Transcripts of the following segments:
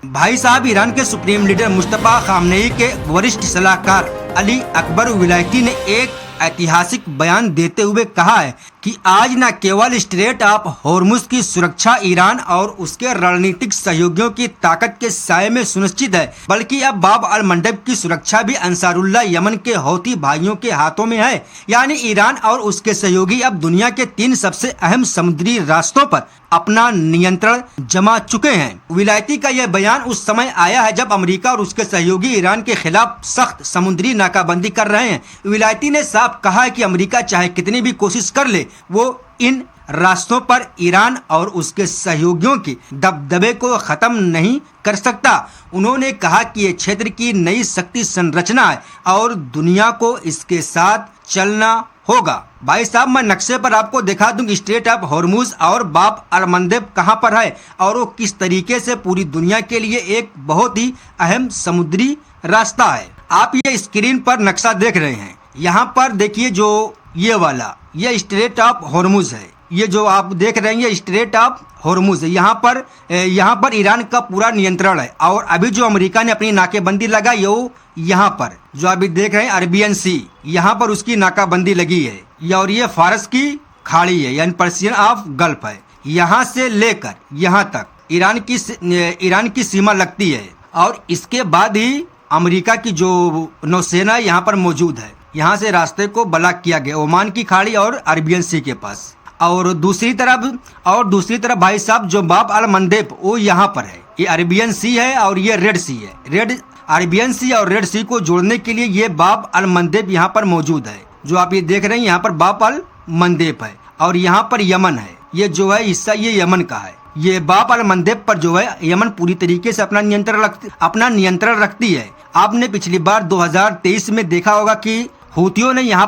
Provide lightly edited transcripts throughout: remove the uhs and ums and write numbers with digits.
भाई साहब, ईरान के सुप्रीम लीडर मुस्तफा खामनेई के वरिष्ठ सलाहकार अली अकबर विलायती ने एक ऐतिहासिक बयान देते हुए कहा है कि आज न केवल स्ट्रेट ऑफ हॉर्मुज की सुरक्षा ईरान और उसके रणनीतिक सहयोगियों की ताकत के साये में सुनिश्चित है, बल्कि अब बाब अल मंडब की सुरक्षा भी अंसारुल्लाह यमन के हौती भाइयों के हाथों में है। यानी ईरान और उसके सहयोगी अब दुनिया के 3 सबसे अहम समुद्री रास्तों पर अपना नियंत्रण जमा चुके हैं। विलायती का यह बयान उस समय आया है जब अमेरिका और उसके सहयोगी ईरान के खिलाफ सख्त समुद्री नाकाबंदी कर रहे हैं। विलायती ने साफ कहा है कि अमेरिका चाहे कितनी भी कोशिश कर ले, वो इन रास्तों पर ईरान और उसके सहयोगियों के दबदबे को खत्म नहीं कर सकता। उन्होंने कहा कि ये क्षेत्र की नई शक्ति संरचना है और दुनिया को इसके साथ चलना होगा। भाई साहब, मैं नक्शे पर आपको दिखा दूं कि स्ट्रेट ऑफ हॉर्मुज और बाब अल मंडब कहां पर है और वो किस तरीके से पूरी दुनिया के लिए एक बहुत ही अहम समुद्री रास्ता है। आप ये स्क्रीन पर नक्शा देख रहे हैं, यहाँ पर देखिए जो ये वाला ये स्ट्रेट ऑफ हॉर्मुज है। ये जो आप देख रहे हैं ये स्ट्रेट ऑफ हॉर्मुज है। यहाँ पर ईरान का पूरा नियंत्रण है और अभी जो अमेरिका ने अपनी नाकेबंदी लगाई है वो यहाँ पर जो अभी देख रहे हैं अरबियन सी, यहाँ पर उसकी नाकाबंदी लगी है और ये फारस की खाड़ी है यानी पर्शियन ऑफ गल्फ है। यहाँ से लेकर यहाँ तक ईरान की सीमा लगती है और इसके बाद ही अमेरिका की जो नौसेना यहाँ पर मौजूद है। यहाँ से रास्ते को ब्लॉक किया गया ओमान की खाड़ी और अरबियन सी के पास। और दूसरी तरफ भाई साहब जो बाब अल मंडब वो यहाँ पर है, ये अरबियन सी है और ये रेड सी है। अरबियन सी और रेड सी को जोड़ने के लिए ये बाब अल मंडब यहाँ पर मौजूद है। जो आप ये देख रहे हैं यहाँ पर बाब अल मंडब है और यहाँ पर यमन है। ये जो है हिस्सा ये यमन का है। ये बाब अल मंडब पर जो है यमन पूरी तरीके से अपना नियंत्रण रखती है। आपने पिछली बार 2023 में देखा होगा कि हूथियों ने यहाँ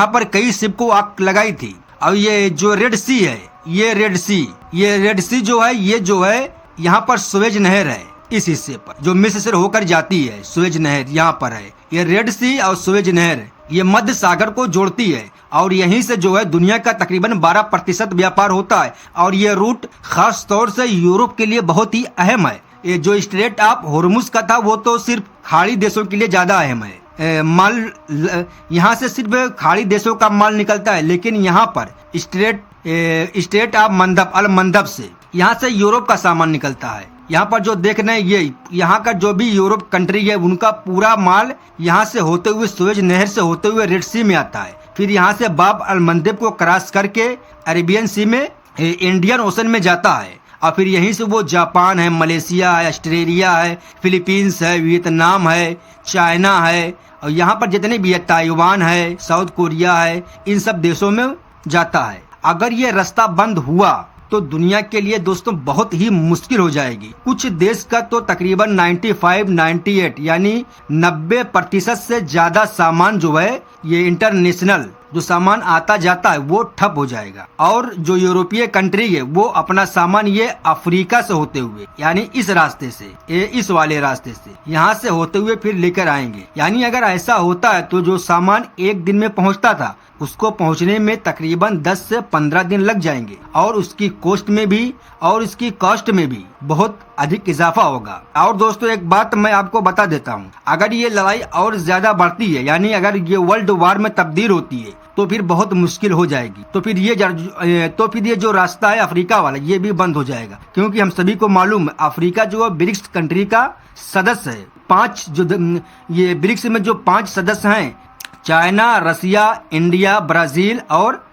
पर कई शिप को आग लगाई थी। और ये जो रेड सी है ये रेड सी जो है यहाँ पर सुएज नहर है। इस हिस्से पर जो मिस्र से होकर जाती है सुएज नहर यहाँ पर है। ये रेड सी और सुएज नहर ये मध्य सागर को जोड़ती है और यहीं से जो है दुनिया का तकरीबन 12% व्यापार होता है। और ये रूट खास तौर से यूरोप के लिए बहुत ही अहम है। ये जो स्ट्रेट ऑफ हॉर्मुज का था वो तो सिर्फ खाड़ी देशों के लिए ज्यादा अहम है। माल यहाँ से सिर्फ खाड़ी देशों का माल निकलता है, लेकिन यहाँ पर स्ट्रेट ऑफ अल मंडब से यहाँ से यूरोप का सामान निकलता है। यहाँ पर जो देख रहे हैं ये यहाँ का जो भी यूरोप कंट्री है उनका पूरा माल यहाँ से होते हुए सुएज नहर से होते हुए रेड सी में आता है। फिर यहाँ से बाब अल मंडब को क्रॉस करके अरेबियन सी में इंडियन ओशन में जाता है और फिर यहीं से वो जापान है, मलेशिया है, ऑस्ट्रेलिया है, फिलीपींस है, वियतनाम है, चाइना है और यहाँ पर जितने भी ताइवान है, साउथ कोरिया है, इन सब देशों में जाता है। अगर ये रास्ता बंद हुआ तो दुनिया के लिए दोस्तों बहुत ही मुश्किल हो जाएगी। कुछ देश का तो तकरीबन 98 यानी 90% से ज्यादा सामान जो है ये इंटरनेशनल जो सामान आता जाता है वो ठप हो जाएगा। और जो यूरोपीय कंट्री है वो अपना सामान ये अफ्रीका से होते हुए यानी इस वाले रास्ते से यहाँ से होते हुए फिर लेकर आएंगे। यानी अगर ऐसा होता है तो जो सामान एक दिन में पहुँचता था उसको पहुंचने में तकरीबन 10 से 15 दिन लग जाएंगे और उसकी कॉस्ट में भी बहुत अधिक इजाफा होगा। और दोस्तों एक बात मैं आपको बता देता हूं, अगर ये लड़ाई और ज्यादा बढ़ती है यानी अगर ये वर्ल्ड वार में तब्दील होती है तो फिर बहुत मुश्किल हो जाएगी। तो फिर ये जो रास्ता है अफ्रीका वाला ये भी बंद हो जाएगा, क्योंकि हम सभी को मालूम है अफ्रीका जो है ब्रिक्स कंट्री का सदस्य है। 5 ये ब्रिक्स में जो 5 सदस्य हैं चाइना, रसिया, इंडिया, ब्राजील और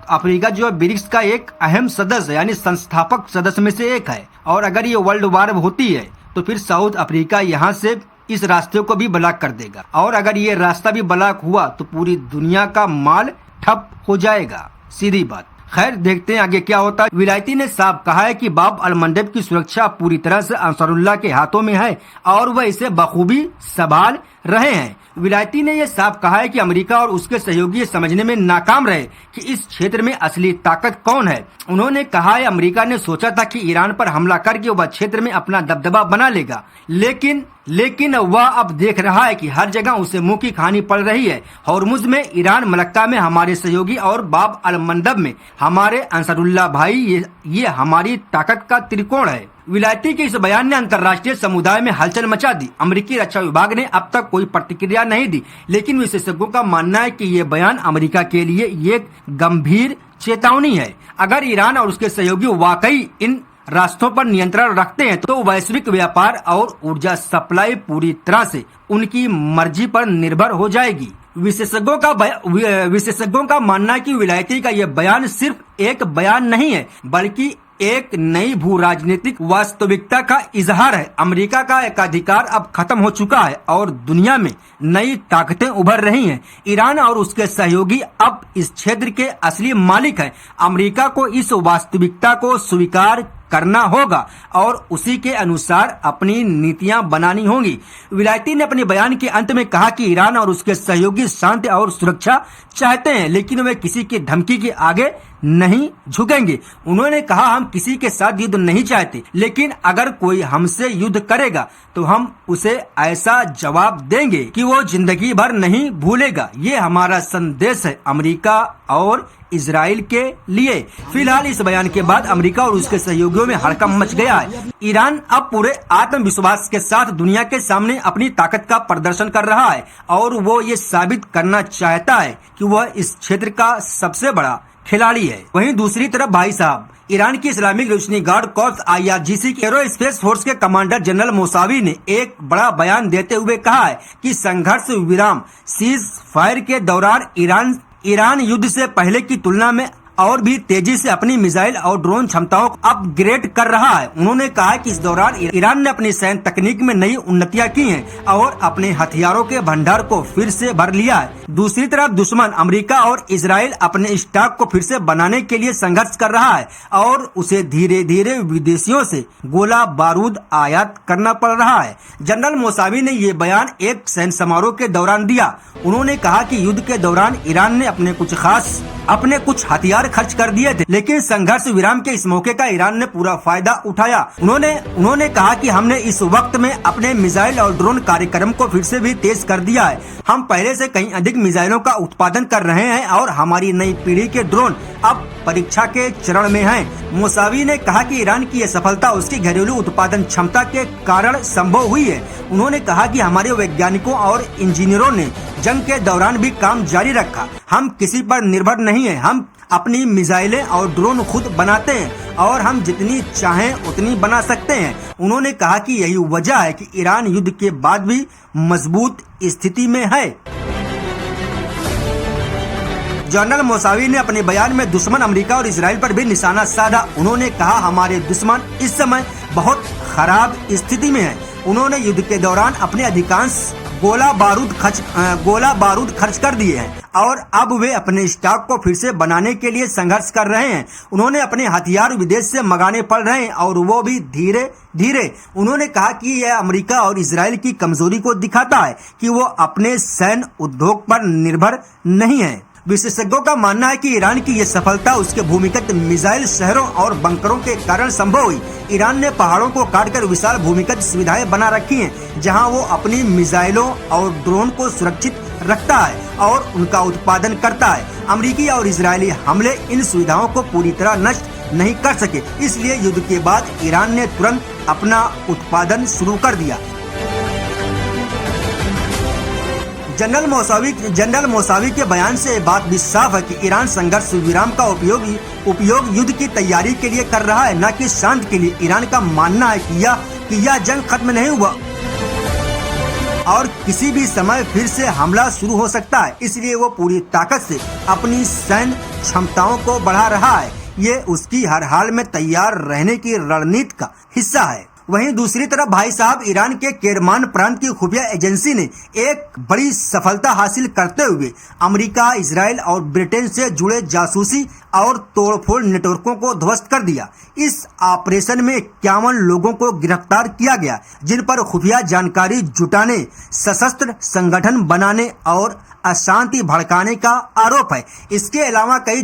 अफ्रीका जो ब्रिक्स का एक अहम सदस्य यानी संस्थापक सदस्य में से एक है। और अगर ये वर्ल्ड वार होती है तो फिर साउथ अफ्रीका यहाँ से इस रास्ते को भी ब्लॉक कर देगा और अगर ये रास्ता भी ब्लॉक हुआ तो पूरी दुनिया का माल ठप हो जाएगा, सीधी बात। खैर देखते हैं आगे क्या होता है। विलायती ने साफ कहा है कि बाब अल मंडब की सुरक्षा पूरी तरह से अंसारुल्लाह के हाथों में है और वह इसे बखूबी संभाल रहे हैं। विलायती ने यह साफ कहा है कि अमेरिका और उसके सहयोगी समझने में नाकाम रहे कि इस क्षेत्र में असली ताकत कौन है। उन्होंने कहा है अमेरिका ने सोचा था कि ईरान पर हमला करके वह क्षेत्र में अपना दबदबा बना लेगा, लेकिन वह अब देख रहा है कि हर जगह उसे मुंह की खानी पड़ रही है। हॉर्मुज में ईरान, मलक्का में हमारे सहयोगी और बाब अल मंडब में हमारे अंसारुल्लाह भाई, ये हमारी ताकत का त्रिकोण है। विलायती के इस बयान ने अंतर्राष्ट्रीय समुदाय में हलचल मचा दी। अमेरिकी रक्षा विभाग ने अब तक कोई प्रतिक्रिया नहीं दी, लेकिन विशेषज्ञों का मानना है कि ये बयान अमेरिका के लिए एक गंभीर चेतावनी है। अगर ईरान और उसके सहयोगी वाकई इन रास्तों पर नियंत्रण रखते हैं तो वैश्विक व्यापार और ऊर्जा सप्लाई पूरी तरह से उनकी मर्जी पर निर्भर हो जाएगी। विशेषज्ञों का मानना है कि विलायती का यह बयान सिर्फ एक बयान नहीं है, बल्कि एक नई भू राजनीतिक वास्तविकता का इजहार है। अमेरिका का एकाधिकार अब खत्म हो चुका है और दुनिया में नई ताकतें उभर रही हैं। ईरान और उसके सहयोगी अब इस क्षेत्र के असली मालिक हैं। अमेरिका को इस वास्तविकता को स्वीकार करना होगा और उसी के अनुसार अपनी नीतियां बनानी होंगी। विलायती ने अपने बयान के अंत में कहा कि ईरान और उसके सहयोगी शांति और सुरक्षा चाहते हैं, लेकिन वे किसी की धमकी के आगे नहीं झुकेंगे। उन्होंने कहा, हम किसी के साथ युद्ध नहीं चाहते, लेकिन अगर कोई हमसे युद्ध करेगा तो हम उसे ऐसा जवाब देंगे कि वो जिंदगी भर नहीं भूलेगा। ये हमारा संदेश है अमेरिका और इजराइल के लिए। फिलहाल इस बयान के बाद अमेरिका और उसके सहयोगियों में हड़कंप मच गया है। ईरान अब पूरे आत्मविश्वास के साथ दुनिया के सामने अपनी ताकत का प्रदर्शन कर रहा है और वो ये साबित करना चाहता है कि वह इस क्षेत्र का सबसे बड़ा खिलाड़ी है। वहीं दूसरी तरफ भाई साहब, ईरान की Islamic revolutionary guard corps IRGC के एरोस्पेस फोर्स के कमांडर जनरल मोसावी ने एक बड़ा बयान देते हुए कहा है कि संघर्ष विराम सीज फायर के दौरान ईरान युद्ध से पहले की तुलना में और भी तेजी से अपनी मिसाइल और ड्रोन क्षमताओं को अपग्रेड कर रहा है। उन्होंने कहा कि इस दौरान ईरान ने अपनी सैन्य तकनीक में नई उन्नतियां की हैं और अपने हथियारों के भंडार को फिर से भर लिया है। दूसरी तरफ दुश्मन अमेरिका और इजराइल अपने स्टॉक को फिर से बनाने के लिए संघर्ष कर रहा है और उसे धीरे धीरे विदेशियों से गोला बारूद आयात करना पड़ रहा है। जनरल मोसावी ने ये बयान एक सैन्य समारोह के दौरान दिया। उन्होंने कहा कि युद्ध के दौरान ईरान ने अपने कुछ हथियार खर्च कर दिए थे, लेकिन संघर्ष विराम के इस मौके का ईरान ने पूरा फायदा उठाया। उन्होंने कहा कि हमने इस वक्त में अपने मिसाइल और ड्रोन कार्यक्रम को फिर से भी तेज कर दिया है। हम पहले से कहीं अधिक मिसाइलों का उत्पादन कर रहे हैं और हमारी नई पीढ़ी के ड्रोन अब परीक्षा के चरण में हैं। मोसावी ने कहा कि ईरान की यह सफलता उसकी घरेलू उत्पादन क्षमता के कारण संभव हुई है। उन्होंने कहा कि हमारे वैज्ञानिकों और इंजीनियरों ने जंग के दौरान भी काम जारी रखा। हम किसी पर निर्भर नहीं है, हम अपनी मिसाइलें और ड्रोन खुद बनाते हैं और हम जितनी चाहें उतनी बना सकते हैं। उन्होंने कहा कि यही वजह है कि ईरान युद्ध के बाद भी मजबूत स्थिति में है। जनरल मोसावी ने अपने बयान में दुश्मन अमेरिका और इजराइल पर भी निशाना साधा। उन्होंने कहा, हमारे दुश्मन इस समय बहुत खराब स्थिति में हैं। उन्होंने युद्ध के दौरान अपने अधिकांश गोला बारूद खर्च कर दिए हैं और अब वे अपने स्टॉक को फिर से बनाने के लिए संघर्ष कर रहे हैं। उन्होंने अपने हथियार विदेश से मंगाने पड़ रहे हैं और वो भी धीरे धीरे। उन्होंने कहा कि यह अमेरिका और इजराइल की कमजोरी को दिखाता है कि वो अपने सैन्य उद्योग पर निर्भर नहीं है। विशेषज्ञों का मानना है कि ईरान की यह सफलता उसके भूमिगत मिसाइल शहरों और बंकरों के कारण संभव हुई। ईरान ने पहाड़ों को काटकर विशाल भूमिगत सुविधाएं बना रखी हैं, जहां वो अपनी मिसाइलों और ड्रोन को सुरक्षित रखता है और उनका उत्पादन करता है। अमेरिकी और इजरायली हमले इन सुविधाओं को पूरी तरह नष्ट नहीं कर सके, इसलिए युद्ध के बाद ईरान ने तुरंत अपना उत्पादन शुरू कर दिया। जनरल मोसावी के बयान से बात भी साफ है कि ईरान संघर्ष विराम का उपयोग युद्ध की तैयारी के लिए कर रहा है, न कि शांति के लिए। ईरान का मानना है कि यह जंग खत्म नहीं हुआ और किसी भी समय फिर से हमला शुरू हो सकता है, इसलिए वो पूरी ताकत से अपनी सैन्य क्षमताओं को बढ़ा रहा है। ये उसकी हर हाल में तैयार रहने की रणनीति का हिस्सा है। वहीं दूसरी तरफ भाई साहब, ईरान के केरमान प्रांत की खुफिया एजेंसी ने एक बड़ी सफलता हासिल करते हुए अमेरिका, इजराइल और ब्रिटेन से जुड़े जासूसी और तोड़फोड़ नेटवर्कों को ध्वस्त कर दिया। इस ऑपरेशन में 51 लोगों को गिरफ्तार किया गया, जिन पर खुफिया जानकारी जुटाने, सशस्त्र संगठन बनाने और अशांति भड़काने का आरोप है। इसके अलावा कई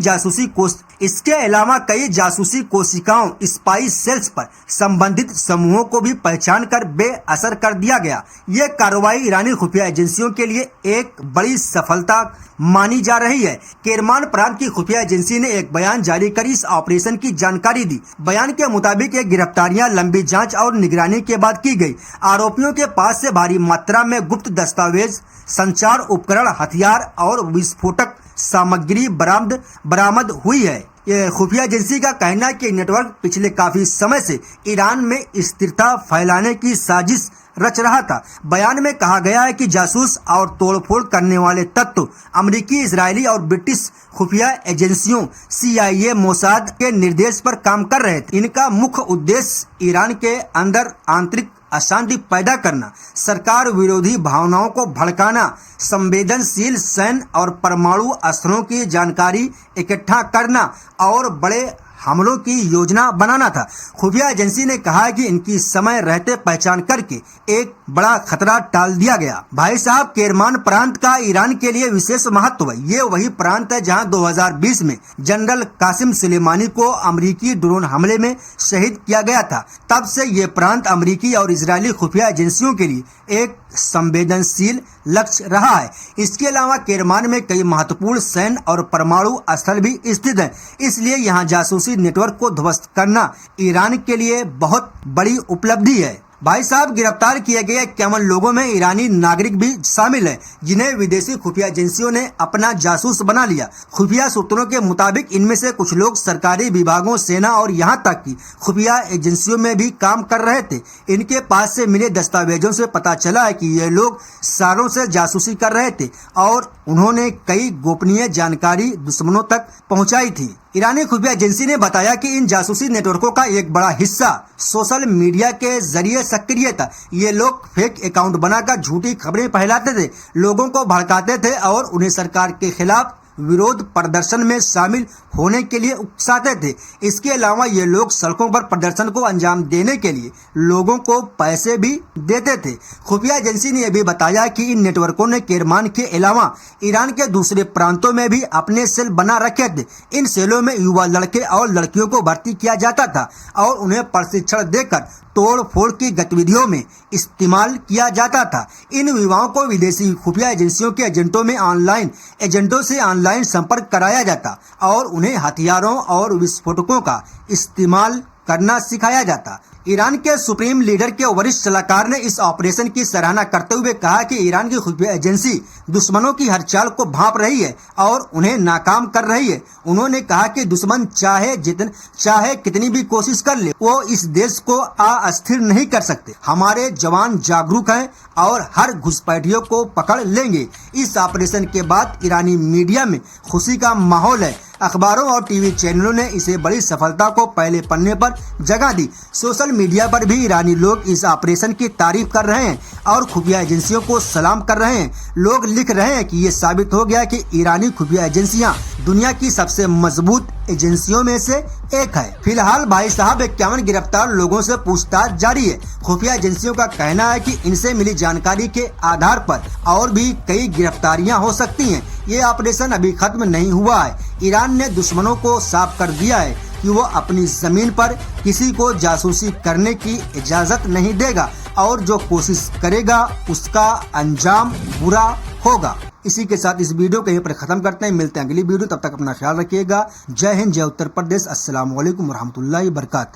जासूसी कोशिकाओं, स्पाई सेल्स पर संबंधित समूहों को भी पहचान कर बेअसर कर दिया गया। ये कार्रवाई ईरानी खुफिया एजेंसियों के लिए एक बड़ी सफलता मानी जा रही है। केरमान प्रांत की खुफिया एजेंसी ने एक बयान जारी कर इस ऑपरेशन की जानकारी दी। बयान के मुताबिक ये गिरफ्तारियां लंबी जांच और निगरानी के बाद की गई। आरोपियों के पास से भारी मात्रा में गुप्त दस्तावेज, संचार उपकरण, हथियार और विस्फोटक सामग्री बरामद हुई है। ये खुफिया एजेंसी का कहना है कि नेटवर्क पिछले काफी समय से ईरान में स्थिरता फैलाने की साजिश रच रहा था। बयान में कहा गया है कि जासूस और तोड़फोड़ करने वाले तत्व अमेरिकी, इजरायली और ब्रिटिश खुफिया एजेंसियों CIA, मोसाद के निर्देश पर काम कर रहे थे। इनका मुख्य उद्देश्य ईरान के अंदर आंतरिक अशांति पैदा करना, सरकार विरोधी भावनाओं को भड़काना, संवेदनशील सैन्य और परमाणु अस्त्रों की जानकारी इकट्ठा करना और बड़े हमलों की योजना बनाना था। खुफिया एजेंसी ने कहा है कि इनकी समय रहते पहचान करके एक बड़ा खतरा टाल दिया गया। भाई साहब, केरमान प्रांत का ईरान के लिए विशेष महत्व है। ये वही प्रांत है जहां 2020 में जनरल कासिम सुलेमानी को अमेरिकी ड्रोन हमले में शहीद किया गया था। तब से ये प्रांत अमेरिकी और इजरायली खुफिया एजेंसियों के लिए एक संवेदनशील लक्ष्य रहा है। इसके अलावा केरमान में कई महत्वपूर्ण सैन्य और परमाणु स्थल भी स्थित हैं। इसलिए यहाँ जासूसी नेटवर्क को ध्वस्त करना ईरान के लिए बहुत बड़ी उपलब्धि है। भाई साहब, गिरफ्तार किए गए 51 लोगों में ईरानी नागरिक भी शामिल हैं, जिन्हें विदेशी खुफिया एजेंसियों ने अपना जासूस बना लिया। खुफिया सूत्रों के मुताबिक इनमें से कुछ लोग सरकारी विभागों, सेना और यहाँ तक कि खुफिया एजेंसियों में भी काम कर रहे थे। इनके पास से मिले दस्तावेजों से पता चला है कि ये लोग सालों से जासूसी कर रहे थे और उन्होंने कई गोपनीय जानकारी दुश्मनों तक पहुँचाई थी। ईरानी खुफिया एजेंसी ने बताया कि इन जासूसी नेटवर्कों का एक बड़ा हिस्सा सोशल मीडिया के जरिए सक्रिय था। ये लोग फेक अकाउंट बनाकर झूठी खबरें फैलाते थे, लोगों को भड़काते थे और उन्हें सरकार के खिलाफ विरोध प्रदर्शन में शामिल होने के लिए उकसाते थे। इसके अलावा ये लोग सड़कों पर प्रदर्शन को अंजाम देने के लिए लोगों को पैसे भी देते थे। खुफिया एजेंसी ने यह भी बताया कि इन नेटवर्कों ने केरमान के अलावा ईरान के दूसरे प्रांतों में भी अपने सेल बना रखे थे। इन सेलों में युवा लड़के और लड़कियों को भर्ती किया जाता था और उन्हें प्रशिक्षण देकर तोड़ फोड़ की गतिविधियों में इस्तेमाल किया जाता था। इन युवाओं को विदेशी खुफिया एजेंसियों के एजेंटों से ऑनलाइन संपर्क कराया जाता और उन्हें हथियारों और विस्फोटकों का इस्तेमाल करना सिखाया जाता। ईरान के सुप्रीम लीडर के वरिष्ठ सलाहकार ने इस ऑपरेशन की सराहना करते हुए कहा कि ईरान की खुफिया एजेंसी दुश्मनों की हर चाल को भांप रही है और उन्हें नाकाम कर रही है। उन्होंने कहा कि दुश्मन चाहे कितनी भी कोशिश कर ले, वो इस देश को अस्थिर नहीं कर सकते। हमारे जवान जागरूक हैं और हर घुसपैठियों को पकड़ लेंगे। इस ऑपरेशन के बाद ईरानी मीडिया में खुशी का माहौल है। अखबारों और टीवी चैनलों ने इसे बड़ी सफलता को पहले पन्ने पर जगह दी। सोशल मीडिया पर भी ईरानी लोग इस ऑपरेशन की तारीफ कर रहे हैं और खुफिया एजेंसियों को सलाम कर रहे हैं। लोग लिख रहे हैं कि ये साबित हो गया कि ईरानी खुफिया एजेंसियां दुनिया की सबसे मजबूत एजेंसियों में से एक है। फिलहाल भाई साहब 51 गिरफ्तार लोगों से पूछताछ जारी है। खुफिया एजेंसियों का कहना है कि इनसे मिली जानकारी के आधार पर और भी कई गिरफ्तारियां हो सकती हैं। ये ऑपरेशन अभी खत्म नहीं हुआ है। ईरान ने दुश्मनों को साफ कर दिया है कि वो अपनी जमीन पर किसी को जासूसी करने की इजाजत नहीं देगा और जो कोशिश करेगा उसका अंजाम बुरा होगा। इसी के साथ इस वीडियो को यहीं पर खत्म करते हैं। मिलते हैं अगली वीडियो, तब तक अपना ख्याल रखिएगा। जय हिंद, जय उत्तर प्रदेश। अस्सलाम वालेकुम रहमतुल्लाहि व बरकातहू।